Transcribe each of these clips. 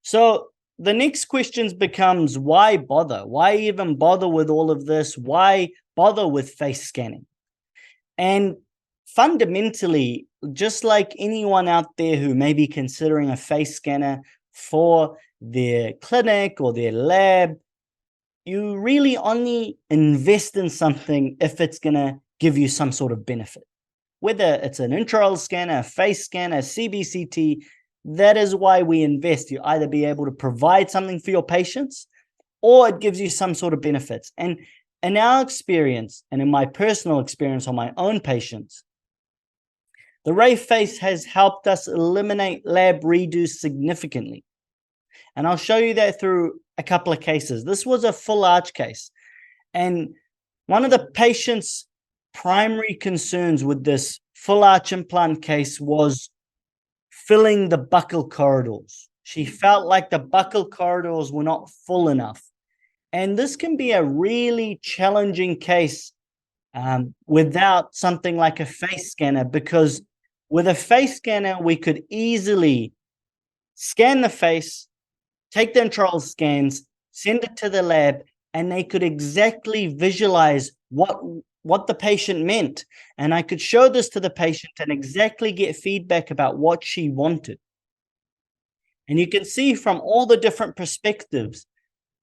So the next questions becomes, why bother? Why even bother with all of this? Why bother with face scanning? And fundamentally, just like anyone out there who may be considering a face scanner for their clinic or their lab, you really only invest in something if it's going to give you some sort of benefit. Whether it's an intraoral scanner, a face scanner, CBCT, that is why we invest. You either be able to provide something for your patients or it gives you some sort of benefits. And in our experience, and in my personal experience on my own patients, the Ray Face has helped us eliminate lab redos significantly. And I'll show you that through a couple of cases. This was a full arch case. And one of the patient's primary concerns with this full arch implant case was filling the buccal corridors. She felt like the buccal corridors were not full enough. And this can be a really challenging case without something like a face scanner, because with a face scanner, we could easily scan the face, take the intraoral scans, send it to the lab, and they could exactly visualize what the patient meant. And I could show this to the patient and exactly get feedback about what she wanted. And you can see from all the different perspectives,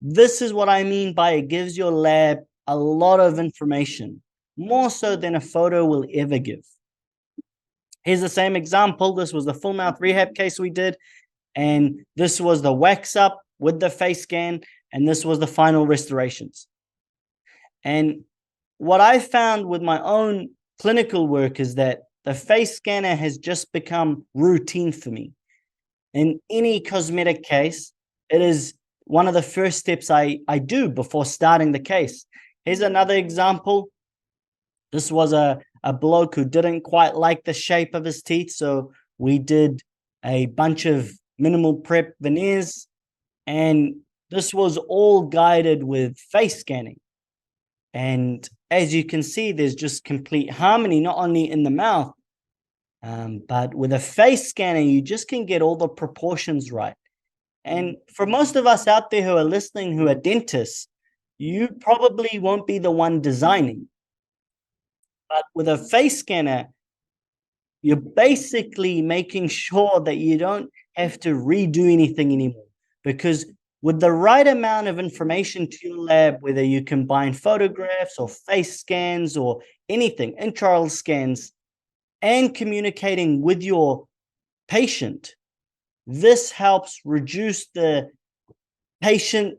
this is what I mean by it gives your lab a lot of information, more so than a photo will ever give. Here's the same example. This was the full mouth rehab case we did. And this was the wax up with the face scan. And this was the final restorations. And what I found with my own clinical work is that the face scanner has just become routine for me. In any cosmetic case, it is one of the first steps I do before starting the case. Here's another example. This was a bloke who didn't quite like the shape of his teeth. So we did a bunch of minimal prep veneers. And this was all guided with face scanning. And as you can see, there's just complete harmony, not only in the mouth, but with a face scanner, you just can get all the proportions right. And for most of us out there who are listening, who are dentists, you probably won't be the one designing. But with a face scanner, you're basically making sure that you don't have to redo anything anymore. Because with the right amount of information to your lab, whether you combine photographs or face scans or anything, intraoral scans, and communicating with your patient, this helps reduce the patient,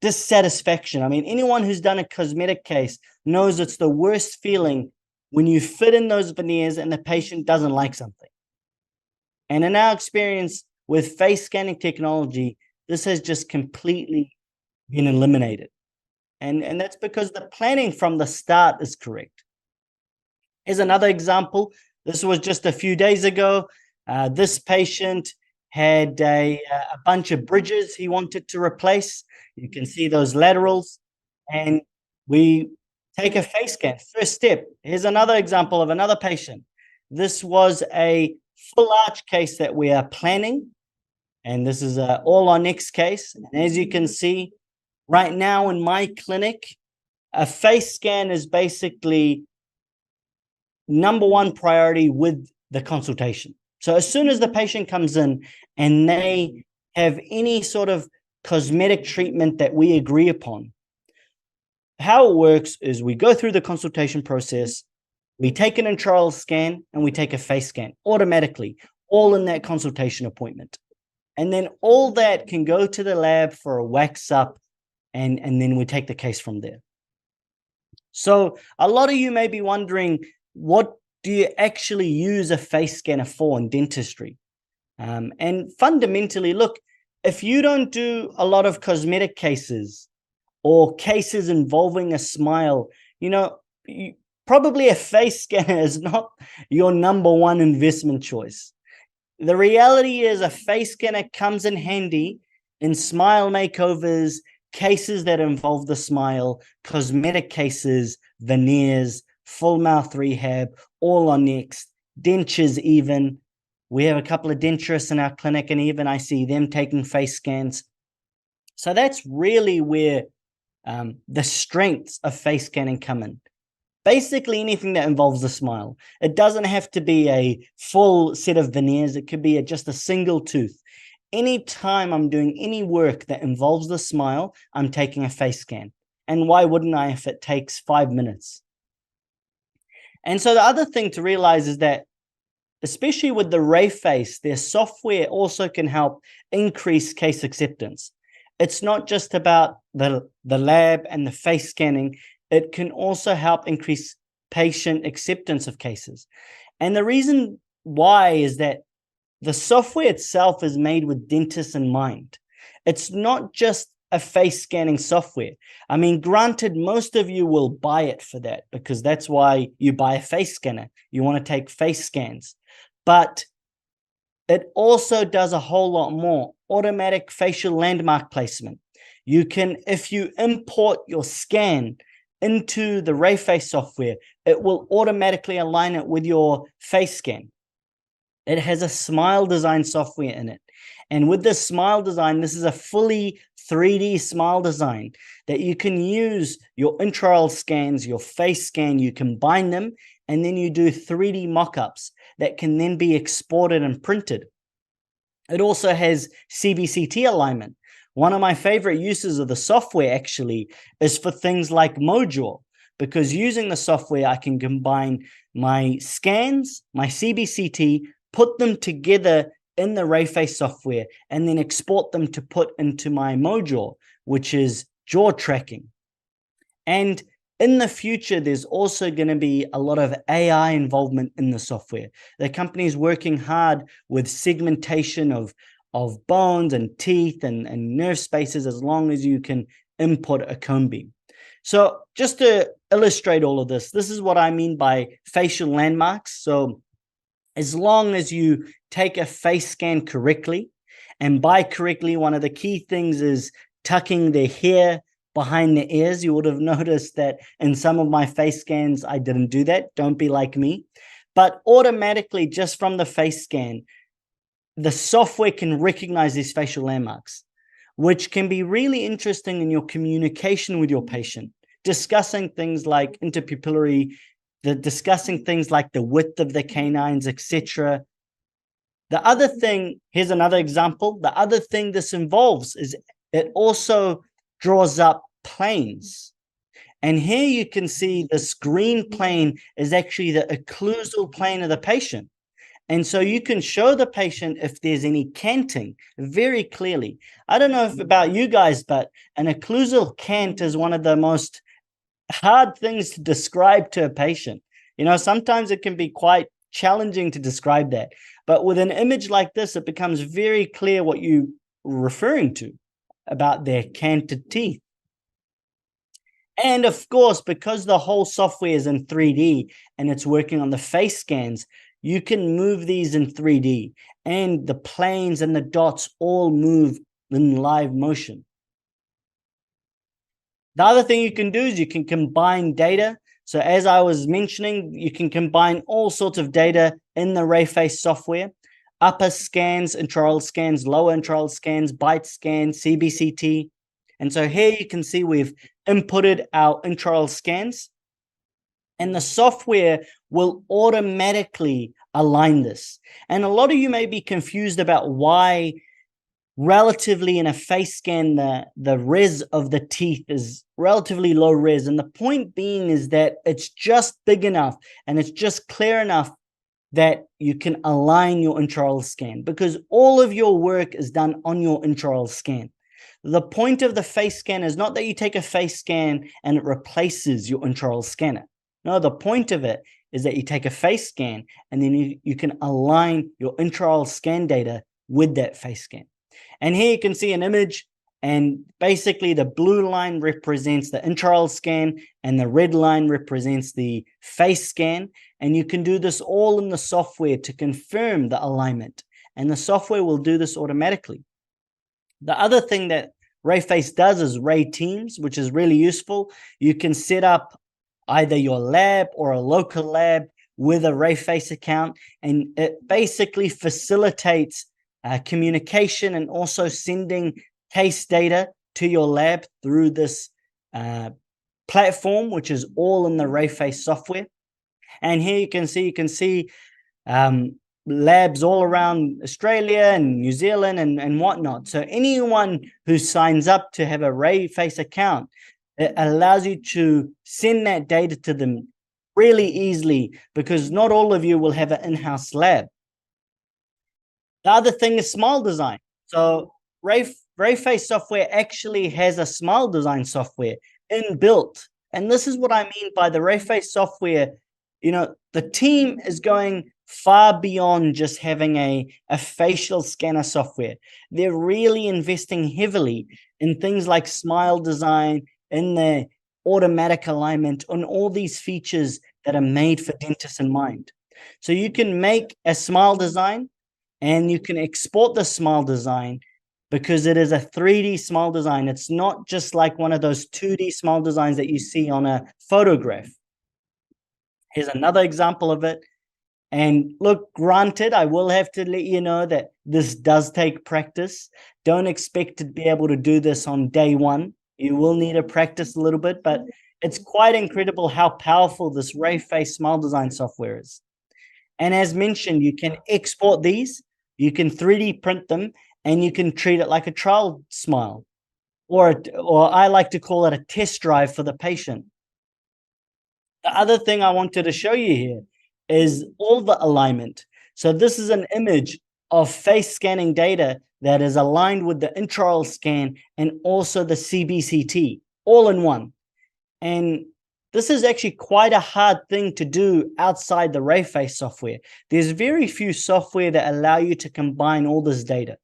dissatisfaction. I mean, anyone who's done a cosmetic case knows it's the worst feeling when you fit in those veneers and the patient doesn't like something. And in our experience with face scanning technology, this has just completely been eliminated. And that's because the planning from the start is correct. Here's another example. This was just a few days ago. This patient had a bunch of bridges he wanted to replace. You can see those laterals. And we take a face scan. First step. Here's another example of another patient. This was a full arch case that we are planning. And this is all our next case. And as you can see, right now in my clinic, a face scan is basically number one priority with the consultation. So as soon as the patient comes in and they have any sort of cosmetic treatment that we agree upon, how it works is we go through the consultation process, we take an intraoral scan, and we take a face scan automatically, all in that consultation appointment. And then all that can go to the lab for a wax up, and then we take the case from there. So a lot of you may be wondering, what do you actually use a face scanner for in dentistry? And fundamentally, look, if you don't do a lot of cosmetic cases or cases involving a smile, probably a face scanner is not your number one investment choice. The reality is a face scanner comes in handy in smile makeovers, cases that involve the smile, cosmetic cases, veneers, full mouth rehab, all on next, dentures even. We have a couple of denturists in our clinic, and even I see them taking face scans. So that's really where the strengths of face scanning come in. Basically, anything that involves the smile. It doesn't have to be a full set of veneers. It could be just a single tooth. Anytime I'm doing any work that involves the smile, I'm taking a face scan. And why wouldn't I if it takes 5 minutes? And so the other thing to realize is that, especially with the RayFace, their software also can help increase case acceptance. It's not just about the lab and the face scanning. It can also help increase patient acceptance of cases. And the reason why is that the software itself is made with dentists in mind. It's not just a face scanning software. I mean, granted, most of you will buy it for that because that's why you buy a face scanner. You want to take face scans. But it also does a whole lot more. Automatic facial landmark placement. You can, if you import your scan into the RayFace software, it will automatically align it with your face scan. It has a smile design software in it. And with this smile design, this is a fully 3D smile design that you can use your intraoral scans, your face scan, you combine them, and then you do 3D mock-ups that can then be exported and printed. It also has CBCT alignment. One of my favorite uses of the software actually is for things like Mojaw, because using the software, I can combine my scans, my CBCT, put them together in the RayFace software, and then export them to put into my Mojaw, which is jaw tracking. And in the future, there's also going to be a lot of AI involvement in the software. The company is working hard with segmentation of bones and teeth and nerve spaces, as long as you can input a cone beam. So just to illustrate all of this, this is what I mean by facial landmarks. So as long as you take a face scan correctly, and by correctly, one of the key things is tucking the hair behind the ears. You would have noticed that in some of my face scans, I didn't do that. Don't be like me. But automatically, just from the face scan, the software can recognize these facial landmarks, which can be really interesting in your communication with your patient, discussing things like interpupillary, discussing things like the width of the canines, etc. The other thing, here's another example. The other thing this involves is it also draws up planes. And here you can see this green plane is actually the occlusal plane of the patient. And so you can show the patient if there's any canting very clearly. I don't know if about you guys, but an occlusal cant is one of the most hard things to describe to a patient. You know, sometimes it can be quite challenging to describe that. But with an image like this, it becomes very clear what you're referring to about their canted teeth. And of course, because the whole software is in 3D and it's working on the face scans, you can move these in 3D, and the planes and the dots all move in live motion. The other thing you can do is you can combine data. So as I was mentioning, you can combine all sorts of data in the RayFace software: upper scans, intraoral scans, lower intraoral scans, bite scans, CBCT. And so here you can see we've inputted our intraoral scans, and the software will automatically align this. And a lot of you may be confused about why relatively in a face scan, the res of the teeth is relatively low res. And the point being is that it's just big enough and it's just clear enough that you can align your intraoral scan, because all of your work is done on your intraoral scan. The point of the face scan is not that you take a face scan and it replaces your intraoral scanner. No, the point of it is that you take a face scan and then you can align your intraoral scan data with that face scan. And here you can see an image, and basically the blue line represents the intraoral scan and the red line represents the face scan. And you can do this all in the software to confirm the alignment, and the software will do this automatically. The other thing that RayFace does is Ray Teams, which is really useful. You can set up either your lab or a local lab with a RayFace account, and it basically facilitates communication and also sending case data to your lab through this platform, which is all in the RayFace software. And here you can see labs all around Australia and New Zealand and whatnot. So anyone who signs up to have a RayFace account, it allows you to send that data to them really easily, because not all of you will have an in-house lab. The other thing is smile design. So RayFace software actually has a smile design software inbuilt. And this is what I mean by the RayFace software. The team is going far beyond just having a facial scanner software. They're really investing heavily in things like smile design, in the automatic alignment, on all these features that are made for dentists in mind. So you can make a smile design and you can export the smile design, because it is a 3D smile design. It's not just like one of those 2D smile designs that you see on a photograph. Here's another example of it. And look, granted, I will have to let you know that this does take practice. Don't expect to be able to do this on day one. You will need to practice a little bit, but it's quite incredible how powerful this RayFace smile design software is. And as mentioned, you can export these, you can 3D print them, and you can treat it like a trial smile, or I like to call it a test drive for the patient. The other thing I wanted to show you here is all the alignment. So this is an image of face scanning data that is aligned with the intraoral scan and also the CBCT all in one. And this is actually quite a hard thing to do outside the RayFace software. There's very few software that allow you to combine all this data.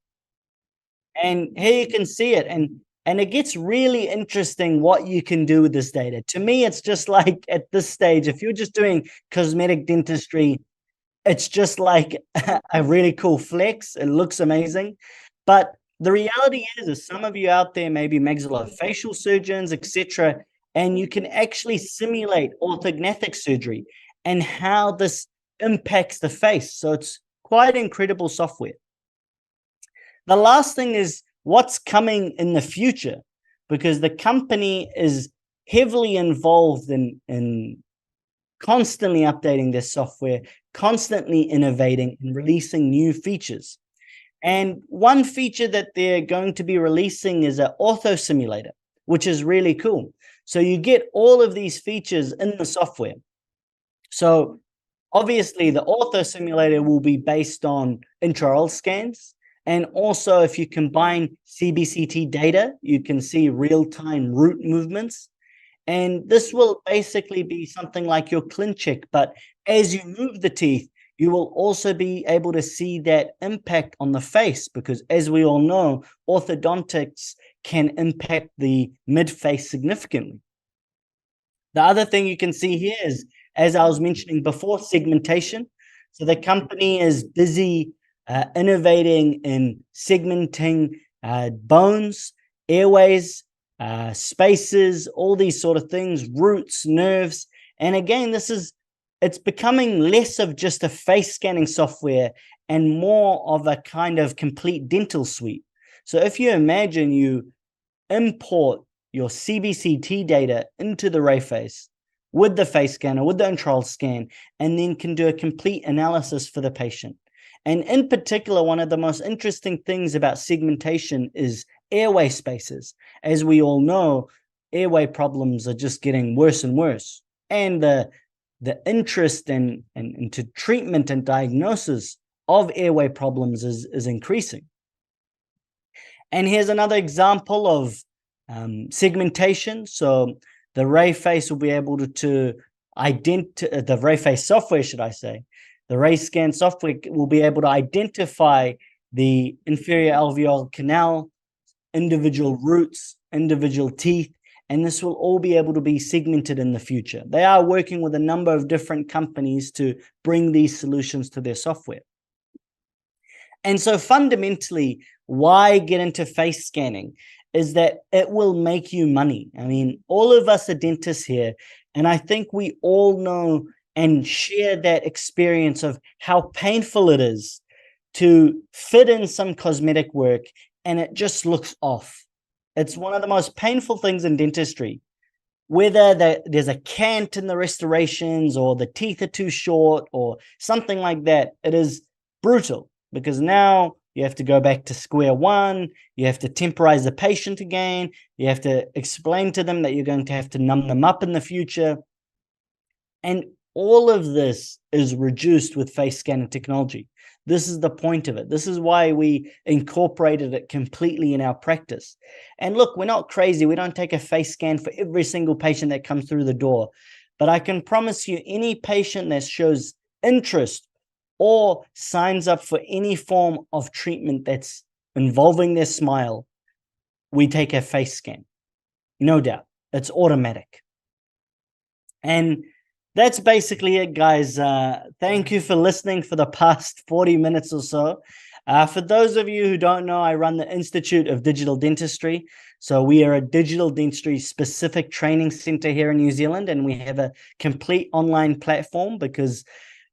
And here you can see it. And it gets really interesting what you can do with this data. To me, it's just like, at this stage, if you're just doing cosmetic dentistry, it's just like a really cool flex. It looks amazing. But the reality is some of you out there may be maxillofacial surgeons, etc., and you can actually simulate orthognathic surgery and how this impacts the face. So it's quite incredible software. The last thing is what's coming in the future, because the company is heavily involved in constantly updating their software, constantly innovating and releasing new features. And one feature that they're going to be releasing is an ortho simulator, which is really cool. So you get all of these features in the software. So obviously the ortho simulator will be based on intraoral scans. And also, if you combine CBCT data, you can see real-time root movements. And this will basically be something like your ClinCheck. But as you move the teeth, you will also be able to see that impact on the face, because as we all know, orthodontics can impact the mid-face significantly. The other thing you can see here is, as I was mentioning before, segmentation. So the company is busy innovating in segmenting bones, airways, spaces, all these sort of things, roots, nerves. And again, it's becoming less of just a face scanning software and more of a kind of complete dental suite. So if you imagine you import your CBCT data into the RayFace with the face scanner, with the intraoral scan, and then can do a complete analysis for the patient. And in particular, one of the most interesting things about segmentation is airway spaces. As we all know, airway problems are just getting worse and worse. And the interest into treatment and diagnosis of airway problems is increasing. And here's another example of segmentation. So the RayFace will be able to identify, the RayFace software, should I say, the RayScan software will be able to identify the inferior alveolar canal, individual roots, individual teeth, and this will all be able to be segmented in the future. They are working with a number of different companies to bring these solutions to their software. And so fundamentally, why get into face scanning is that it will make you money. I mean, all of us are dentists here, and I think we all know and share that experience of how painful it is to fit in some cosmetic work and it just looks off. It's one of the most painful things in dentistry. Whether there's a cant in the restorations or the teeth are too short or something like that, it is brutal because now you have to go back to square one. You have to temporize the patient again. You have to explain to them that you're going to have to numb them up in the future. And all of this is reduced with face scanning technology. This is the point of it. This is why we incorporated it completely in our practice. And look, we're not crazy. We don't take a face scan for every single patient that comes through the door. But I can promise you, any patient that shows interest or signs up for any form of treatment that's involving their smile, we take a face scan. No doubt. It's automatic. And that's basically it, guys. Thank you for listening for the past 40 minutes or so. For those of you who don't know, I run the Institute of Digital Dentistry. So we are a digital dentistry specific training center here in New Zealand, and we have a complete online platform because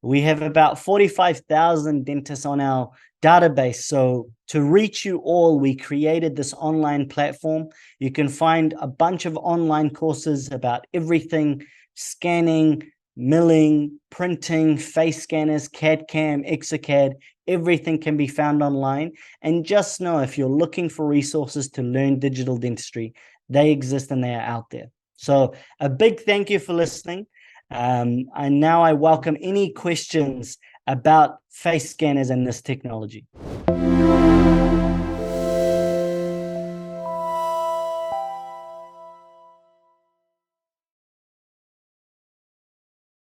we have about 45,000 dentists on our database. So to reach you all, we created this online platform. You can find a bunch of online courses about everything: scanning, milling, printing, face scanners, CAD/CAM, Exocad. Everything can be found online. And just know, if you're looking for resources to learn digital dentistry, they exist and they are out there. So a big thank you for listening. And now I welcome any questions about face scanners and this technology.